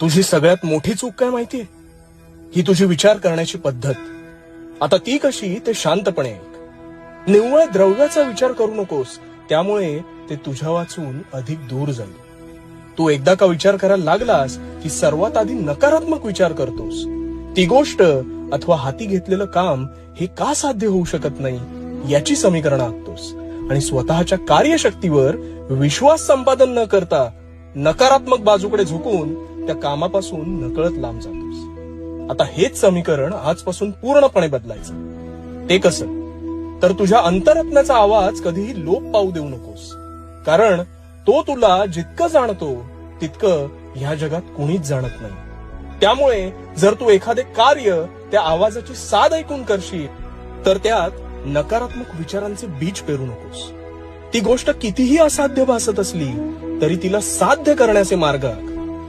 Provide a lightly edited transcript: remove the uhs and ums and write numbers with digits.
तुझी सगळ्यात मोठी चूक काय माहितीये? ही तुझी विचार करण्याची पद्धत. आता ती कशी ते शांतपणे ऐक. निव्वळ द्रव्याचा विचार करू नकोस, त्यामुळे ते तुझ्या वाचून अधिक दूर जाईल. तू एकदा का विचार करायला लागलास की सर्वात आधी नकारात्मक विचार करतोस. ती गोष्ट अथवा हाती घेतलेलं काम हे का साध्य होऊ शकत नाही याची समीकरणं आखतोस आणि स्वतःच्या कार्यशक्तीवर विश्वास संपादन न करता नकारात्मक बाजूकडे झुकून त्या कामापासून नकळत लांब जातोस. आता हेच समीकरण आजपासून पूर्णपणे बदलायचं. ते कसं? तर तुझ्या अंतरात्म्याचा आवाज कधीही लोप पावू देऊ नकोस, कारण तो तुला जितकं जाणतो तितकं ह्या जगात कुणीच जाणत नाही. त्यामुळे जर तू एखादे कार्य त्या आवाजाची साद ऐकून करशील तर त्यात नकारात्मक विचारांचे बीज पेरू नकोस. ती गोष्ट कितीही असाध्य भासत असली तरी तिला साध्य करण्याचे मार्ग